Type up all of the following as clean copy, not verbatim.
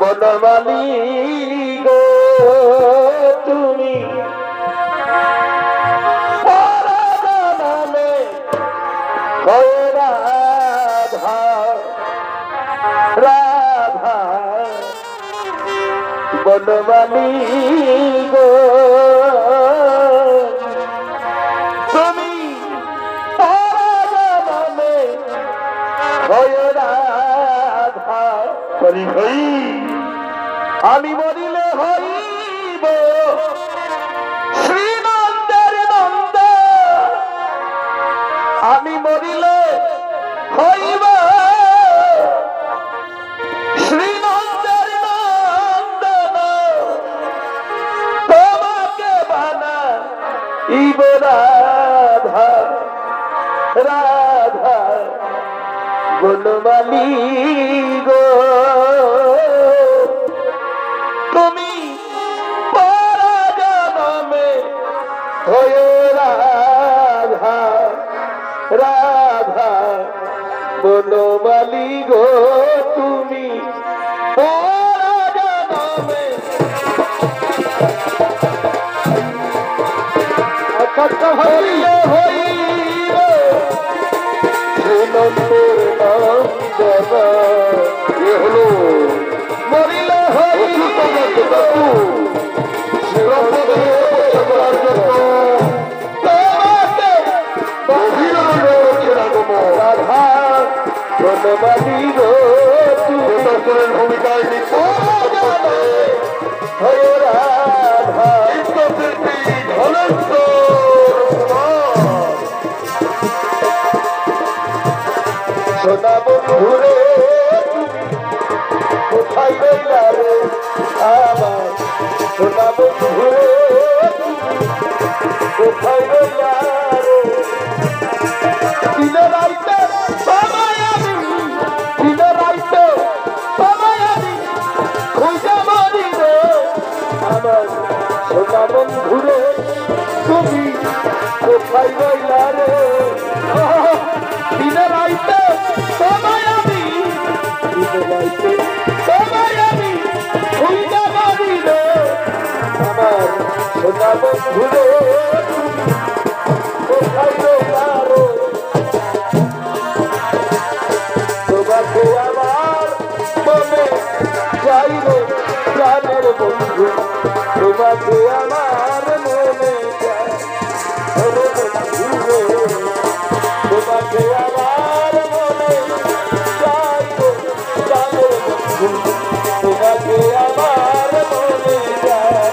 বনমালী গো তুমি পরাজনমে হয়ে রাধা রাধা বনমালী গো তুমি পরাজনমে হয়ে রাধা হরি হরি আমি মরিলে হইব শ্রীনন্দের নন্দ আমি মরিলে হইব শ্রীনন্দের নন্দন তোমাকে বানাইব রাধা রাধা বনমালী গো তুমি পরাজনমে হয়ে রাধা রাধা বনমালী গো তুমি পরাজনমে আচ্ছা হইলে হইব শ্রীনন্দের নন্দন এ হলো মরিলে হইব রাধা বনমালী গো তুমি ভূমিকায় হয়ে রাধা সোনা বন্ধুরে কোথায় রইলা রে আমার সোনা বন্ধুরে কোথায় রইলা রে দিনে রাইতে সময় আমি দিনে রাইতে সময় আমি খুঁজে মরি রে আমার সোনা বন্ধুরে তুমি কোথায় রইলা রে দিনে রাইতে সময় আমি দিনে রাইতে সময় আমি খুঁজে মরি রে আমার সোনা বন্ধুরে কোথায় রইলা রে তোমাকে আমার মনে যাই রে প্রাণের বন্ধু তোমাকে আমার মনে যাই রে বন্ধু রে তোমাকে আমার মনে যাই রে প্রাণের বন্ধু তোমাকে আমার মনে যাই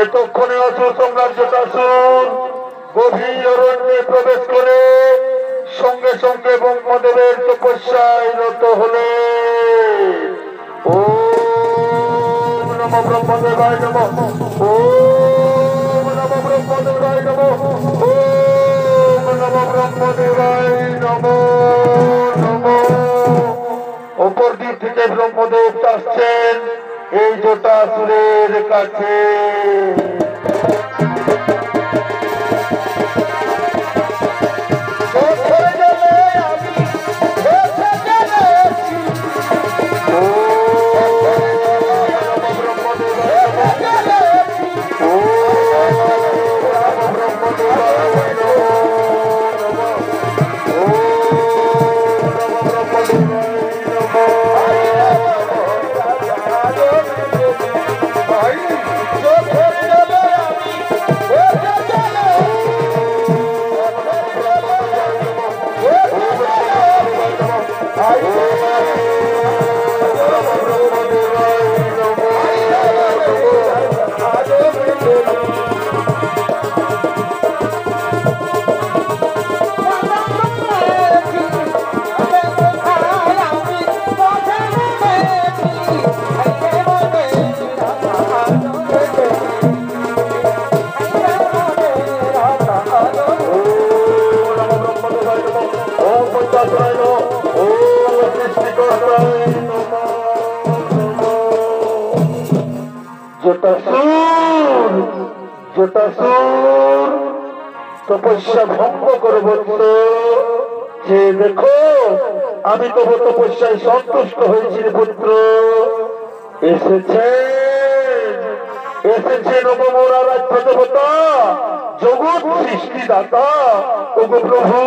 এতক্ষণে অসুর সাম্রাজ্যকাসুর গভীর অরণ্যে প্রবেশ করে সঙ্গে সঙ্গে ব্রহ্মদেবের তপস্যায় রত হলে ওম নমো ব্রহ্মদেবায় নমঃ ওম নমো ব্রহ্মদেবায় নমঃ ওম নমো ব্রহ্মদেবায় নমো নমো অপর দিক থেকে ব্রহ্মদেব আসছেন এই জটাসুরের কাছে। তপস্যা ভঙ্গ করে বলল যে দেখো আমি তো তপস্যায় সন্তুষ্ট হয়েছি পুত্র। এসেছে নবমোর আরাধ্য দেবতা জগৎ সৃষ্টিদাতা। ওগো প্রভু,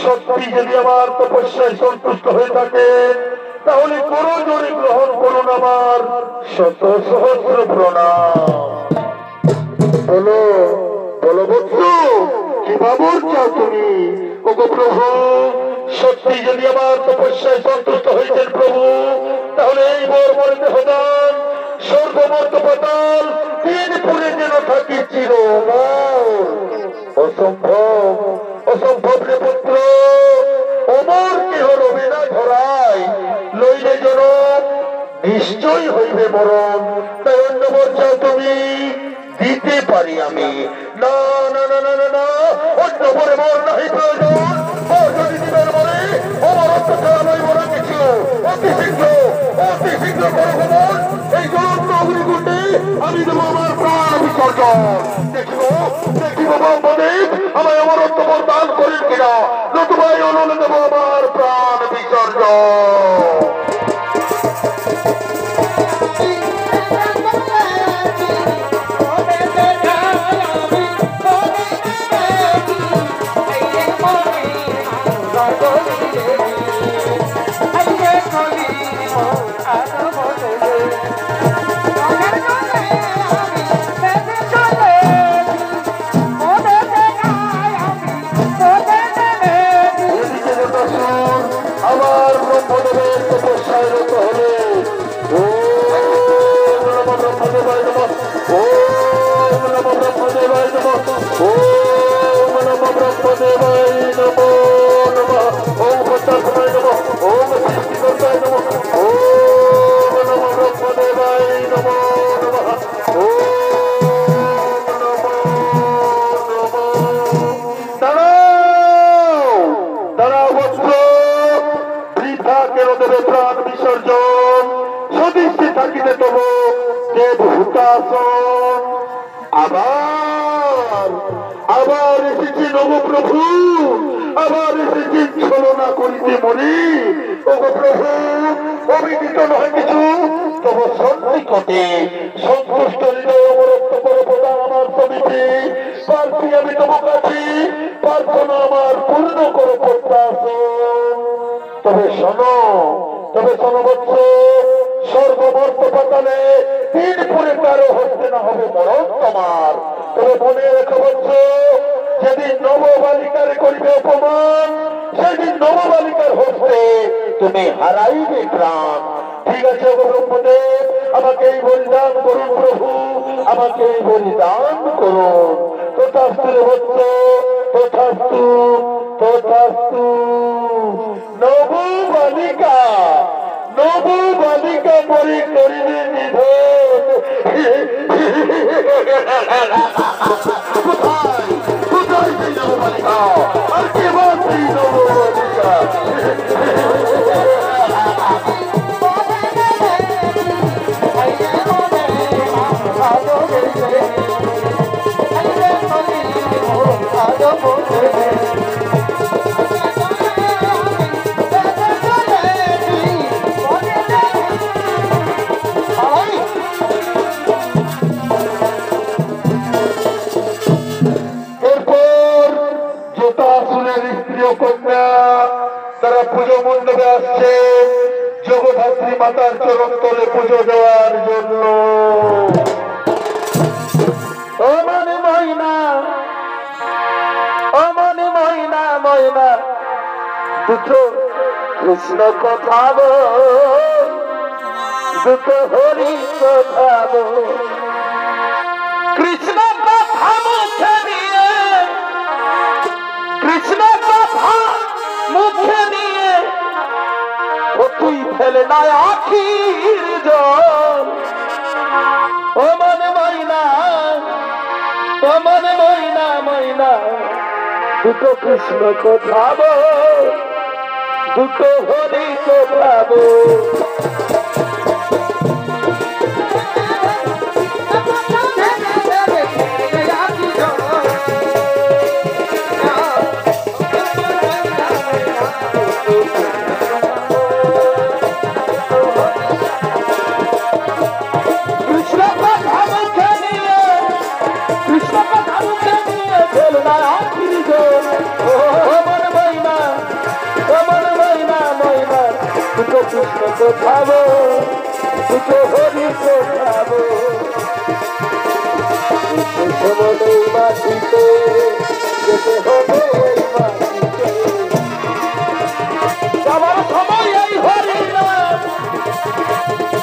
সত্যি যদি আমার তপস্যায় সন্তুষ্ট হয়ে থাকে তাহলে করো জোরে গ্রহণ করুন আমার শত সহস্র প্রণাম। বলো বলো বন্ধু, কি বাবর চাও তুমি? ওগো প্রভু, সত্যি যদি আমার তপস্যায় সন্তুষ্ট হয়েছেন প্রভু, তাহলে এই মোর মরে দেহদান স্বর্গমর্ত পাতাল তিন পুরে যেন থাকি চিরমর। অসম্ভব অসম্ভব রে পুত্র, অমর কেহ রবে না ধরায়, লইলে জন নিশ্চয় হইবে মরণ। তাই অন্য বর্ষা তুমি দিতে পারি আমি। না না না না না, অন্য পরে মর নাহি প্রয়োজন। যদি দিবেন মরে আমার অত্যাচার নয় মরে কিছু। অতি শীঘ্র করো ভ্রমণ, এই জ্বলন্ত অগ্নিকুণ্ডে আমি দেবো আমার প্রাণ বিসর্জন। দেখিব ব্রহ্মদেব আমায় আমার অত্যবর দান করেন কিনা, নতুবাই অনুলে দেবো আমার প্রাণ বিসর্জন। আমার ব্রহ্মদেবের তপস্যায় রত হলে ব্রহ্মদেবায় নমঃ, ওম নমঃ ব্রহ্মদেবায় নমঃ, ওম নমঃ ব্রহ্মদেবায় নমো নমঃ, ওম পদ্মাসনায় নমঃ, ওম সৃষ্টিকর্তায় নমঃ, ওম নমঃ ব্রহ্মদেবায় নমো নমঃ, ওম নমঃ দাঁড়াও বৎস, বৃথা কেন দেবে প্রাণ বিসর্জন? সদৃষ্টি থাকিতে তব দেব হুতাসন। আবার এসেছে নবপ্রভু, আবার এসেছে ছলনা করিতে মরি। ওগো প্রভু, অবিদিত নয় কিছু তব সন্নিকটে সন্তুষ্ট হৃদয় অমরত্ব করো প্রদান আমার সমিতি। প্রার্থী আমি তব কাছে, প্রার্থনা আমার পূর্ণ করো প্রত্যাশন। তবে শোনো বৎস, স্বর্গমর্ত পাতালে তিন পুরে কারো হস্তে না হবে মরণ তোমার। তবে মনে রেখো বৎস, যেদিন নববালিকারে করিবে অপমান, সেদিন নববালিকার হস্তে তুমি হারাইবে প্রাণ। ঠিক আছে ওগো ব্রহ্মদেব, আমাকে এই বলিদান করুন প্রভু, আমাকে এই বলিদান করুন। তথাস্তু রে বৎস, তথাস্তু তথাস্তু। নববালিকা পরি করিবে নিধন। কোথায় সেই নববালিকা? আর কে বা সেই নববালিকা? তারা পুজো মণ্ডপে আসছে জগদ্ধাত্রী মাতার চরণ তলে পুজো দেওয়ার জন্য। ও মনে ময়না, ও মনে ময়না, ময়না দুটো কৃষ্ণ কথা বল, দুটো হরি কথা বল। কৃষ্ণ কথা মুখে নিয়ে, কৃষ্ণ কথা মুখে নিয়ে ও তুই ফেলে না আখির জল। ও মনে ময়না, ও মনে ময়না, ময়না দুটো কৃষ্ণ কথা বল, দুটো হরি কথা বল। কৃষ্ণ কোথাবো, দুটো হরি কোথাবো। সময় মাটিতে যেতে হবে, মাটিতে যাবার সময় এই হরি নাম,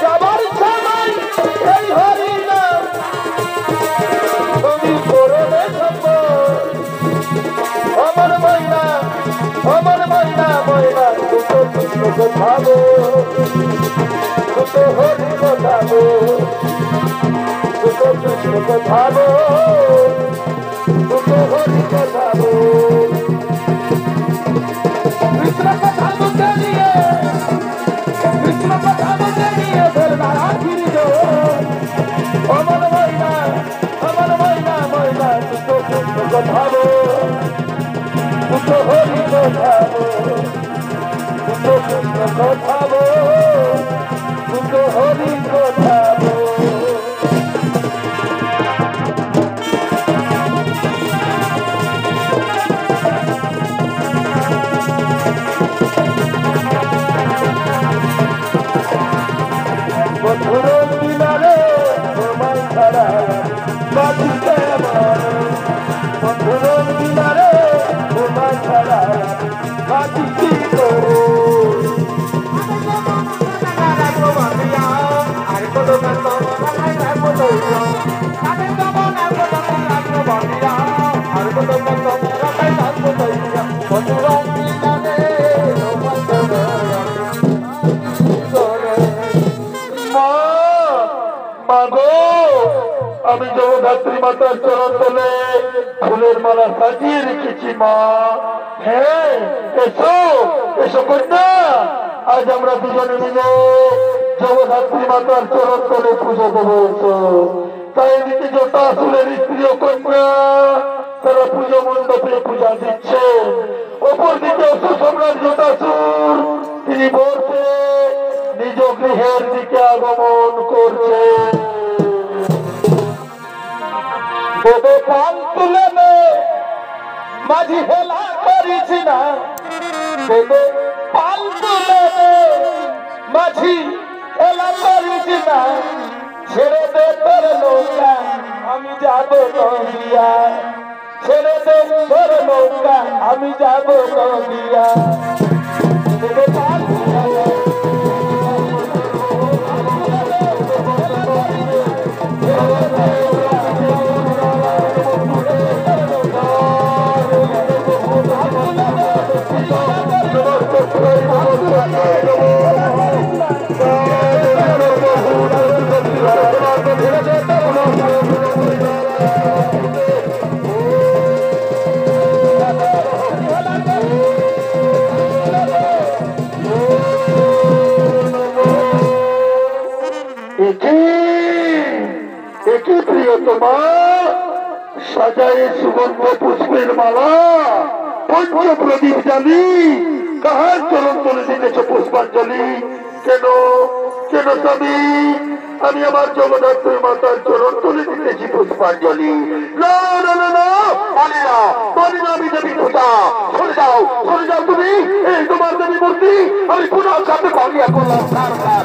যাবার সময় এই হরি নাম তুমি করবে সম্ভব। আমার ময়না, আমার ময়না, ময়না দুটো কৃষ্ণ কোথাবো, দুটো হরি কোথাবো, দুটো কৃষ্ণ কোথাবো, দুটো হরি কোথাবো। কৃষ্ণ কথা মুখে নিয়ে, কৃষ্ণ কথা মুখে নিয়ে ফেলনা আখির জল। আমার ময়না, আমার ময়না, ময়না দুটো কৃষ্ণ কোথাবো, দুটো হরি কোথাবো, দুটো কৃষ্ণ কোথাবো, দুটো হরি কোথাবো। মধুর কিনারে তোমায় ছাড়া বাঁচিতে পারে, মধুর কিনারে তোমায় ছাড়া বাঁচিতে পারে। আমি জগদ্ধাত্রী মাতার চরণ তলে ফুলের মালা সাজিয়ে রেখেছি মা। হ্যাঁ এসো, এসো কন্যা, আজ আমরা দুজনে মিলে জগদ্ধাত্রী মাতার চরণ তলে পুজো দেবো। এসো। তাই এদিকে জটা আসুলের স্ত্রী ও কন্যা তারা পুজো মণ্ডপে পূজা দিচ্ছে। অপর দিকে অসুর সম্রাট জটাসুর তিনি বলছে নিজ গৃহের দিকে আগমন করছে। পাল তুলে নে মাঝি হেলা করিছি না, পাল তুলে নে মাঝি হেলা করিছি না, ছেড়ে দে তোর নৌকা আমি যাব নদিয়া, ছেড়ে দে তোর নৌকা আমি যাব নদিয়া। পাল তুলে নে প্রিয়তমা সাজায় সুগন্ধ পুষ্পের মালা পঞ্চ প্রদীপ জ্বালি কাহার চরণ তলে দিতেছ পুষ্পাঞ্জলি। কেন কেন স্বামী, আমি আমার জগদ্ধাত্রী মাতার চরণ তলে দিতেছি পুষ্পাঞ্জলি। না না না না, মানি না, মানি না, আমি দেবী পূজা। সরে যাও, সরে যাও তুমি, এই তোমার দেবী মূর্তি আমি পুনর সাথে ভাবিয়া করলাম সরকার।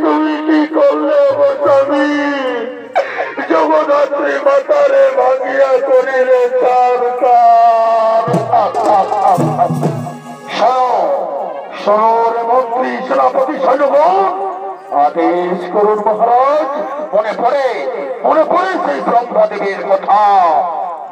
তুমি কি করলে স্বামী? জগদ্ধাত্রী মাতারে ভাঙিয়া করিলে মন্ত্রী সেনাপতি সৈন্যগণ, আদেশ করুন মহারাজ। মনে পড়ে সেই ব্রহ্মদেবের কথা,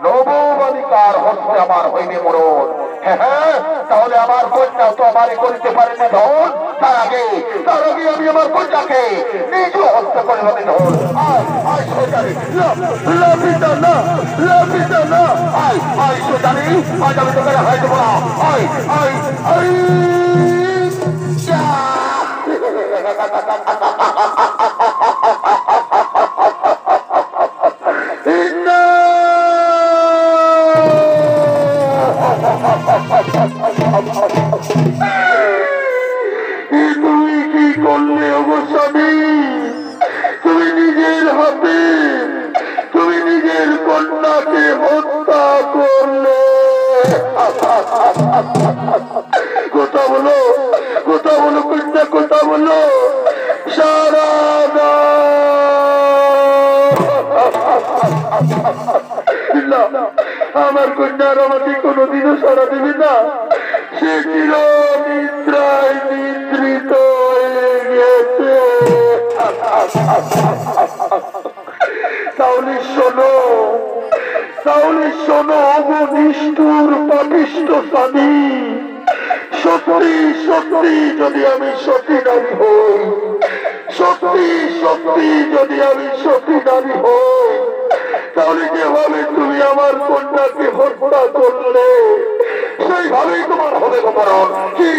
নববালিকার হস্তে আমার হইবে মরণ। হ্যাঁ, তাহলে আমার কন্যা তো আমারে করিতে পারেনি ধন। তার আগে আমি আমার কন্যাকে নিজ হস্তে করে হবে ধন। আজ আমি তোকে হাই দেবো না। তুমি কি করলে অবস্বামী? তুমি নিজের হাতে তুমি নিজের কন্যাকে হত্যা করলে। কথা বলো কন্যা, কথা বলো। সারা আমার কন্যার আমাকে কোনোদিনও সারা দেবে না। সে চির নিদ্রায় নিদ্রিত হয়ে গেছে। তাহলে শোনো নিষ্ঠুর পাপিষ্ঠ স্বামী, সত্যি যদি আমি সতী নারী হই, সত্যি যদি আমি সতী নারী হই, তাহলে যেভাবে তুমি আমার কন্যাকে হত্যা করলে সেইভাবেই তোমার হবে মরণ। কি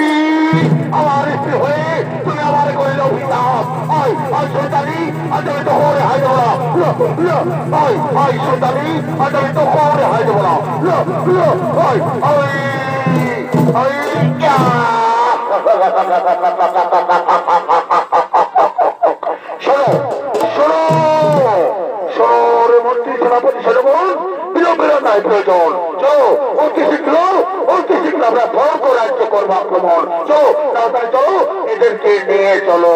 আমার স্ত্রী হয়ে তুমি আমার করিল অভিশাপ? সন্তানি আজ আমি তো হরে হাই দেব না। সন্তানি আজ আমি তো হরে হাই দেব না। মন্ত্রী সেনাপতি সেনাগণ, বিলম্বের নাই প্রয়োজন। চলো অতি শীঘ্র আমরা স্বর্গ রাজ্য করবো আক্রমণ। চলো তাড়াতাড়ি চলো, এদেরকে নিয়ে চলো।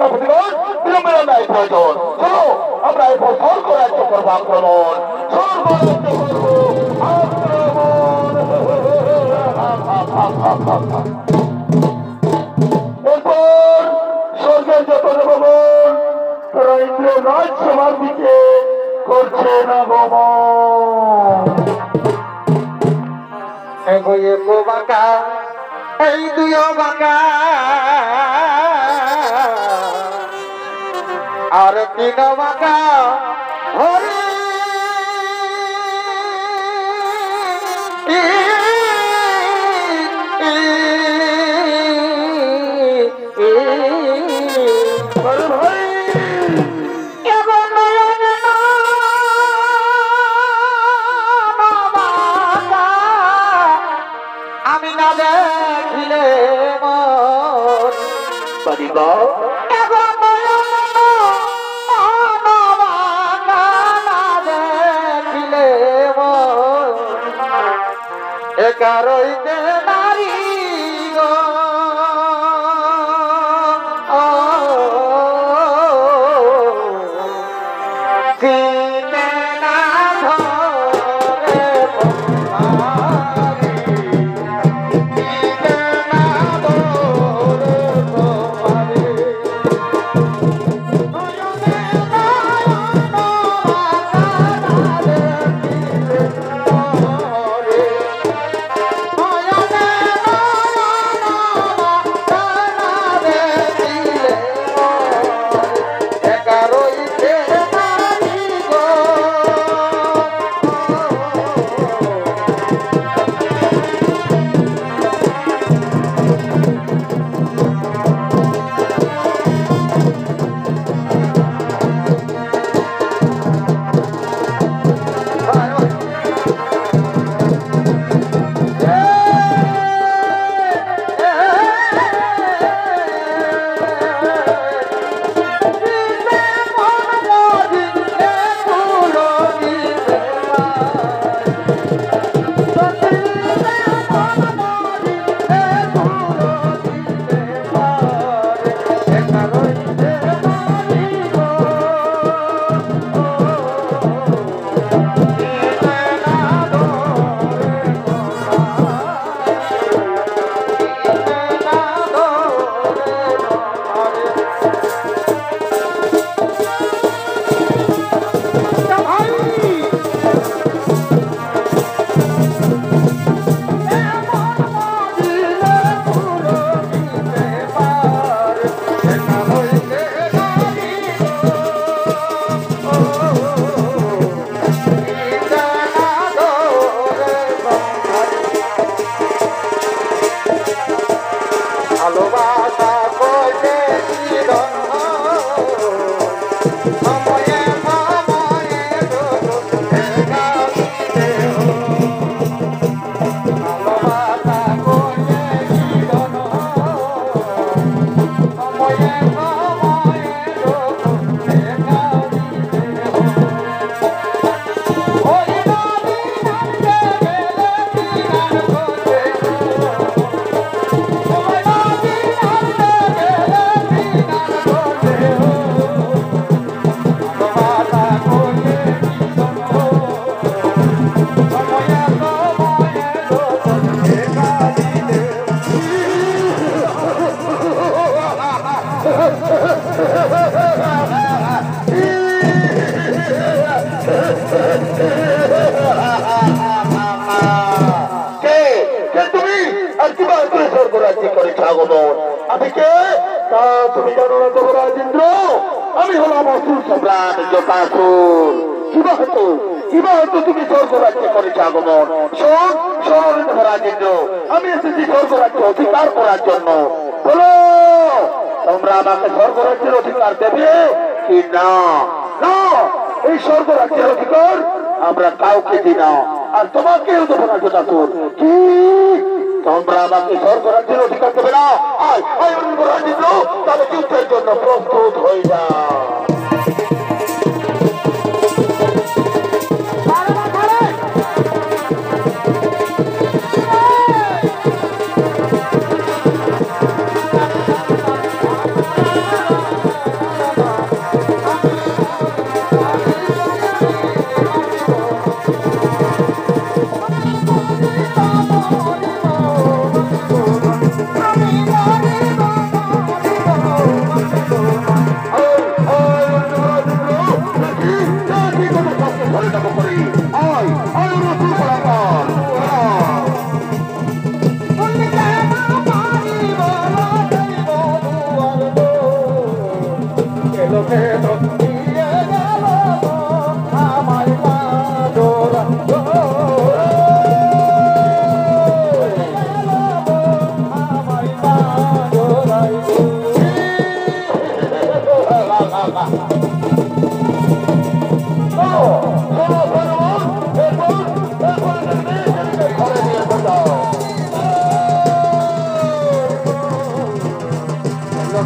সেনাপতিগণ বিলম্বের ন্যায় প্রয়োজন। চলো আমরা এরপর স্বর্গ রাজ্য করবো আক্রমণ, স্বর্গ রাজ্য করবো আক্রমণ। এরপর স্বর্গের যত দেবগণ তারা ইন্দ্র রাজসভার দিকে করছে না গমন। এগো বাঁকা এই দুইও বাঁকা আর তিন বাঁকা হরে আমি না দেখিলে মন পারিব দেখিলে মন একারইতে নারী গো চিনে না ধরে ভালোবাসা কইলে সময়ে সময়ে ভালোবাসা কইলে সময়ে আমি কে তা তুমি জানো না দেবরাজ ইন্দ্র? আমি হলাম অসুর সম্রাট জটাসুর। কিবা হতো তুমি স্বর্গ রাজ্যে করেছ আগমন। শোন শোন দেবরাজ ইন্দ্র, আমি এসেছি স্বর্গ রাজ্য অধিকার করার জন্য। বলো তোমরা আমাকে স্বর্গ রাজ্যের অধিকার দেবে কি না? না, এই স্বর্গ রাজ্যের অধিকার আমরা কাউকে দিই না, আর তোমাকেও দেবো না জটাসুর। কি তোমরা আমাকে স্বর্গ রাজ্যের অধিকার দেবে না? তাহলে যুদ্ধের জন্য প্রস্তুত হয়ে যাও।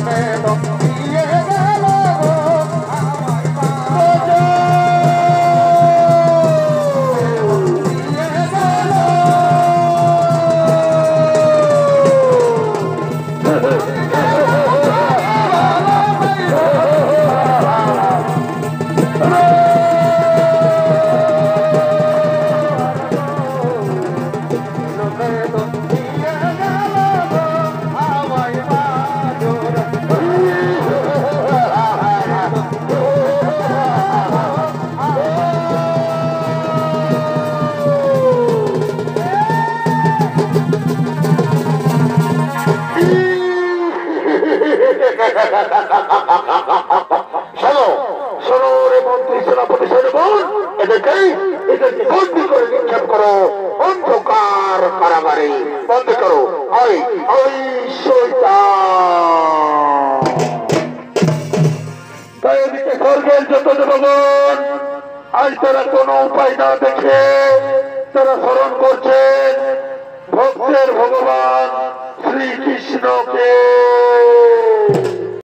বেদম দিয়ে গেল গো আমায় রাজা দিয়ে গেল বেদম দিয়ে গেল গো আমায় বাজুর শোনো শোনো রে মন্ত্রী সেনাপতি সেনগণ এদেরকে বন্দি করে নিক্ষেপ করো অন্ধকার কারাগারে বন্দি করো ওই ওই শয়তান তাই এদিকে স্বর্গের যত জনগণ আজ তারা কোনো উপায় না দেখে তারা স্মরণ করছেন ভক্তের ভগবান শ্রীকৃষ্ণকে